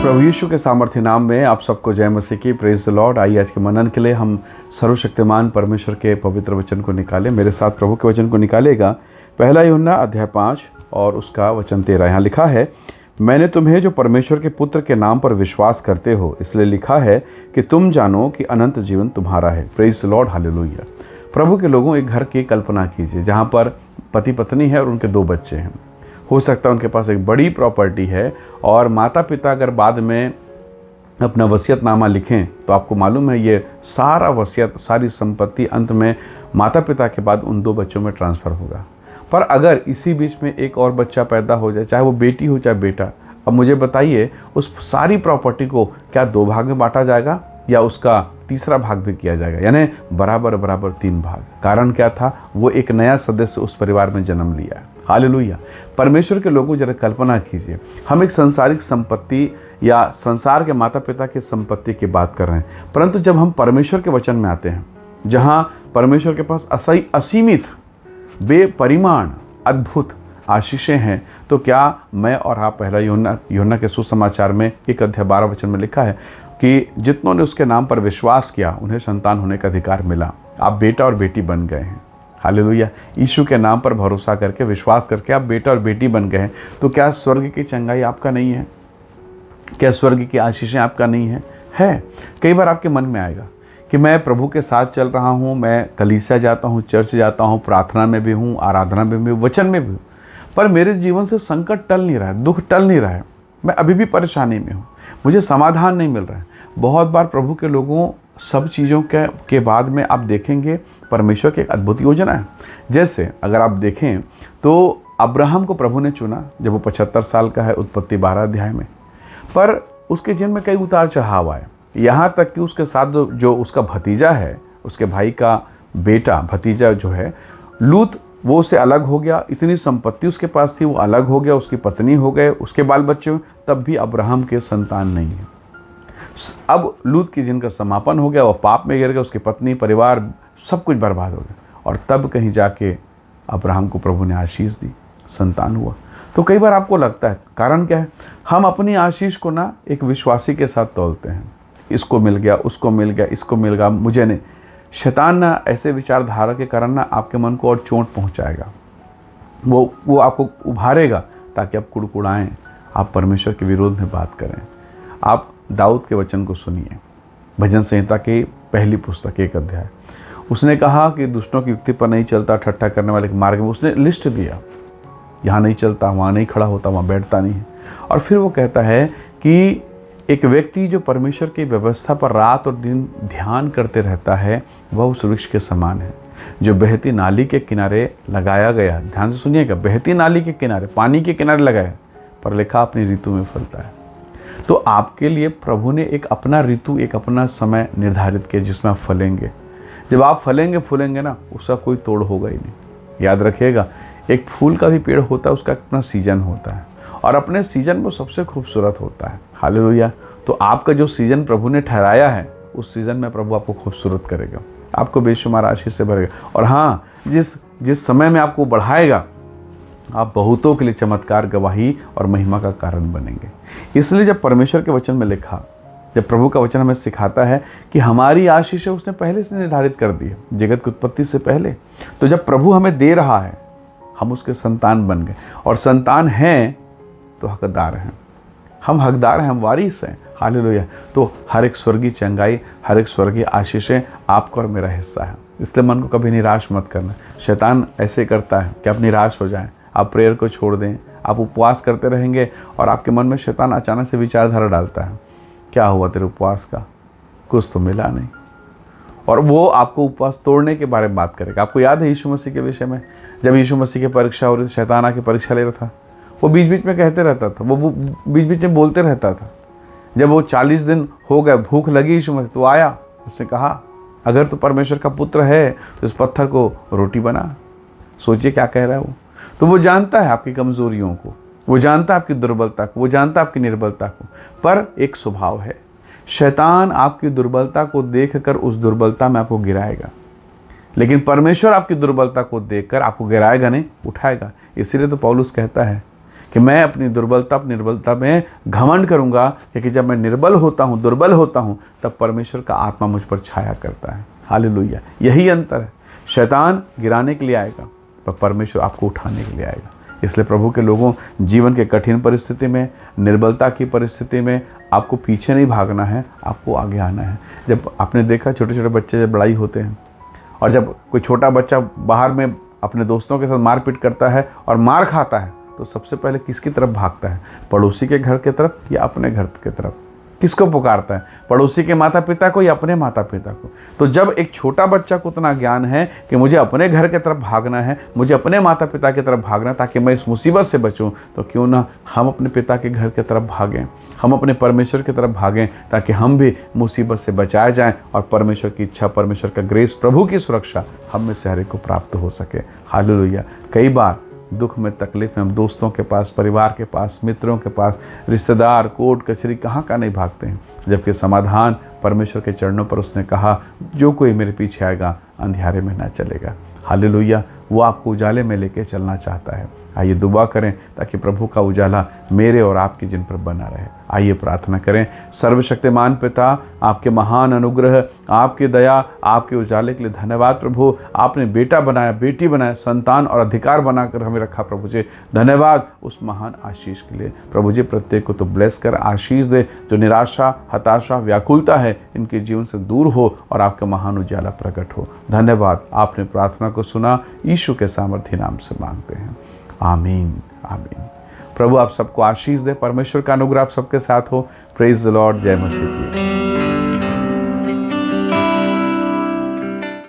प्रभु यीशु के सामर्थ्य नाम में आप सबको जय मसीह की। Praise the Lord. आइए आज के मनन के लिए हम सर्वशक्तिमान परमेश्वर के पवित्र वचन को निकालें। मेरे साथ प्रभु के वचन को निकालेगा। पहला यूहन्ना अध्याय 5 और उसका वचन 13। यहाँ लिखा है, मैंने तुम्हें जो परमेश्वर के पुत्र के नाम पर विश्वास करते हो इसलिए लिखा है कि तुम जानो कि अनंत जीवन तुम्हारा है। Praise the Lord, hallelujah. प्रभु के लोगों, एक घर की कल्पना कीजिए जहाँ पर पति पत्नी है और उनके 2 बच्चे हैं। हो सकता है उनके पास एक बड़ी प्रॉपर्टी है और माता पिता अगर बाद में अपना वसीयतनामा लिखें तो आपको मालूम है ये सारा वसीयत, सारी संपत्ति अंत में माता पिता के बाद उन 2 बच्चों में ट्रांसफ़र होगा। पर अगर इसी बीच में एक और बच्चा पैदा हो जाए, चाहे वो बेटी हो चाहे बेटा, अब मुझे बताइए उस सारी प्रॉपर्टी को क्या 2 भाग में बांटा जाएगा या उसका तीसरा भाग भी किया जाएगा, यानी बराबर बराबर 3 भाग। कारण क्या था? वो एक नया सदस्य उस परिवार में जन्म लिया है। हालेलुया। परमेश्वर के लोगों, जरा कल्पना कीजिए, हम एक संसारिक संपत्ति या संसार के माता पिता की संपत्ति की बात कर रहे हैं, परंतु जब हम परमेश्वर के वचन में आते हैं जहाँ परमेश्वर के पास असीमित बेपरिमाण अद्भुत आशीषें हैं, तो क्या मैं और आप पहला यूहन्ना के सुसमाचार में 1 अध्याय 12 वचन में लिखा है कि जितनों ने उसके नाम पर विश्वास किया उन्हें संतान होने का अधिकार मिला। आप बेटा और बेटी बन गए हैं। हालेलुया। यीशु के नाम पर भरोसा करके, विश्वास करके आप बेटा और बेटी बन गए हैं। तो क्या स्वर्ग की चंगाई आपका नहीं है? क्या स्वर्ग की आशीषें आपका नहीं है? है। कई बार आपके मन में आएगा कि मैं प्रभु के साथ चल रहा हूँ, मैं कलीसिया जाता हूँ, चर्च जाता हूँ, प्रार्थना में भी हूँ, आराधना में भी हूँ, वचन में भी हूँ, पर मेरे जीवन से संकट टल नहीं रहा है, दुख टल नहीं रहा है, मैं अभी भी परेशानी में हूँ, मुझे समाधान नहीं मिल रहा है। बहुत बार प्रभु के लोगों, सब चीज़ों के बाद में आप देखेंगे परमेश्वर की एक अद्भुत योजना है। जैसे अगर आप देखें तो अब्राहम को प्रभु ने चुना जब वो 75 साल का है, उत्पत्ति 12 अध्याय में, पर उसके जीवन में कई उतार चढ़ाव आए। यहाँ तक कि उसके साथ जो उसका भतीजा है, उसके भाई का बेटा भतीजा जो है लूत, वो उससे अलग हो गया। इतनी संपत्ति उसके पास थी, वो अलग हो गया, उसकी पत्नी हो गए, उसके बाल बच्चे, तब भी अब्राहम के संतान नहीं है। अब लूत की जिनका समापन हो गया, वो पाप में गिर गया, उसकी पत्नी, परिवार, सब कुछ बर्बाद हो गया। और तब कहीं जाके अब्राहम को प्रभु ने आशीष दी, संतान हुआ। तो कई बार आपको लगता है कारण क्या है? हम अपनी आशीष को ना एक विश्वासी के साथ तौलते हैं, इसको मिल गया, उसको मिल गया, इसको मिल गया, मुझे नहीं। शैतान ना ऐसे विचारधारा के कारण ना आपके मन को और चोट पहुंचाएगा। वो आपको उभारेगा ताकि आप कुड़कुड़ाएं, आप परमेश्वर के विरोध में बात करें। आप दाऊद के वचन को सुनिए, भजन संहिता की पहली पुस्तक 1 अध्याय। उसने कहा कि दुष्टों की युक्ति पर नहीं चलता, ठट्ठा करने वाले के मार्ग में। उसने लिस्ट दिया, यहाँ नहीं चलता, वहाँ नहीं खड़ा होता, वहाँ बैठता नहीं है। और फिर वो कहता है कि एक व्यक्ति जो परमेश्वर की व्यवस्था पर रात और दिन ध्यान करते रहता है, वह उस वृक्ष के समान है जो बहती नाली के किनारे लगाया गया। ध्यान से सुनिएगा, बहती नाली के किनारे, पानी के किनारे लगाया, पर लिखा अपनी ऋतु में फलता है। तो आपके लिए प्रभु ने एक अपना ऋतु, एक अपना समय निर्धारित किया जिसमें आप फलेंगे। जब आप फलेंगे फूलेंगे ना, उसका कोई तोड़ होगा ही नहीं। याद रखिएगा, एक फूल का भी पेड़ होता है, उसका अपना सीजन होता है और अपने सीजन में सबसे खूबसूरत होता है। हालेलुया। तो आपका जो सीजन प्रभु ने ठहराया है, उस सीजन में प्रभु आपको खूबसूरत करेगा, आपको बेशुमार आशीष से भरेगा। और हाँ, जिस समय में आपको बढ़ाएगा, आप बहुतों के लिए चमत्कार, गवाही और महिमा का कारण बनेंगे। इसलिए जब परमेश्वर के वचन में लिखा, जब प्रभु का वचन हमें सिखाता है कि हमारी आशीष उसने पहले से निर्धारित कर दी है, जगत की उत्पत्ति से पहले, तो जब प्रभु हमें दे रहा है, हम उसके संतान बन गए। और संतान हैं तो हकदार हैं, हम हकदार हैं, हम वारिस हैं। हालेलुया। तो हर एक स्वर्गीय चंगाई, हर एक स्वर्गीय आशीषें आपका और मेरा हिस्सा है। इसलिए मन को कभी निराश मत करना। शैतान ऐसे करता है कि आप निराश हो जाएं, आप प्रेयर को छोड़ दें, आप उपवास करते रहेंगे और आपके मन में शैतान अचानक से विचारधारा डालता है, क्या हुआ तेरे उपवास का, कुछ तो मिला नहीं। और वो आपको उपवास तोड़ने के बारे में बात करेगा। आपको याद है यीशु मसीह के विषय में, जब यीशु मसीह की परीक्षा हो रही थी, शैतान आके परीक्षा ले रहा था, वो बीच बीच में कहते रहता था, वो बीच बीच में बोलते रहता था। जब वो 40 दिन हो गए, भूख लगी यीशु मसीह, तो आया, उसने कहा अगर तू परमेश्वर का पुत्र है तो इस पत्थर को रोटी बना। सोचिए क्या कह रहा है वो। तो वो जानता है आपकी कमजोरियों को, वो जानता है आपकी दुर्बलता को, वो जानता है आपकी निर्बलता को। पर एक स्वभाव है, शैतान आपकी दुर्बलता को देखकर उस दुर्बलता में आपको गिराएगा, लेकिन परमेश्वर आपकी दुर्बलता को देखकर आपको गिराएगा नहीं, उठाएगा। इसीलिए तो पौलुस कहता है कि मैं अपनी निर्बलता में घमंड करूँगा, क्योंकि जब मैं निर्बल होता हूँ, दुर्बल होता हूँ, तब परमेश्वर का आत्मा मुझ पर छाया करता है। हालेलुया, यही अंतर है। शैतान गिराने के लिए आएगा, पर परमेश्वर आपको उठाने के लिए आएगा। इसलिए प्रभु के लोगों, जीवन के कठिन परिस्थिति में, निर्बलता की परिस्थिति में आपको पीछे नहीं भागना है, आपको आगे आना है। जब आपने देखा छोटे छोटे बच्चे जब लड़ाई होते हैं, और जब कोई छोटा बच्चा बाहर में अपने दोस्तों के साथ मारपीट करता है और मार खाता है, तो सबसे पहले किसकी तरफ भागता है? पड़ोसी के घर की तरफ या अपने घर की तरफ? किसको पुकारता है? पड़ोसी के माता पिता को या अपने माता पिता को? तो जब एक छोटा बच्चा को उतना ज्ञान है कि मुझे अपने घर की तरफ भागना है, मुझे अपने माता पिता की तरफ भागना है ताकि मैं इस मुसीबत से बचूं, तो क्यों ना हम अपने पिता के घर की तरफ भागें, हम अपने परमेश्वर की तरफ भागें, ताकि हम भी मुसीबत से बचाए जाएं और परमेश्वर की इच्छा, परमेश्वर का ग्रेस, प्रभु की सुरक्षा हम में से हर एक को प्राप्त हो सके। हालेलुया। कई बार दुख में, तकलीफ में हम दोस्तों के पास, परिवार के पास, मित्रों के पास, रिश्तेदार, कोर्ट कचहरी कहाँ का नहीं भागते हैं, जबकि समाधान परमेश्वर के चरणों पर उसने कहा, जो कोई मेरे पीछे आएगा अंधियारे में ना चलेगा। हालेलुया। वो आपको उजाले में लेके चलना चाहता है। आइए दुआ करें ताकि प्रभु का उजाला मेरे और आपके जिन पर बना रहे। आइए प्रार्थना करें। सर्वशक्तिमान पिता, आपके महान अनुग्रह, आपकी दया, आपके उजाले के लिए धन्यवाद प्रभु। आपने बेटा बनाया, बेटी बनाया, संतान और अधिकार बनाकर हमें रखा प्रभु जी। धन्यवाद उस महान आशीष के लिए प्रभु जी। प्रत्येक को तो ब्लेस कर आशीष दे। जो निराशा, हताशा, व्याकुलता है, इनके जीवन से दूर हो और आपका महान उजाला प्रकट हो। धन्यवाद। आपने प्रार्थना को सुना, यीशु के सामर्थ्य नाम से मांगते हैं। आमीन, आमीन। प्रभु आप सबको आशीष दे। परमेश्वर का अनुग्रह आप सबके साथ हो। Praise the Lord. जय मसीह की।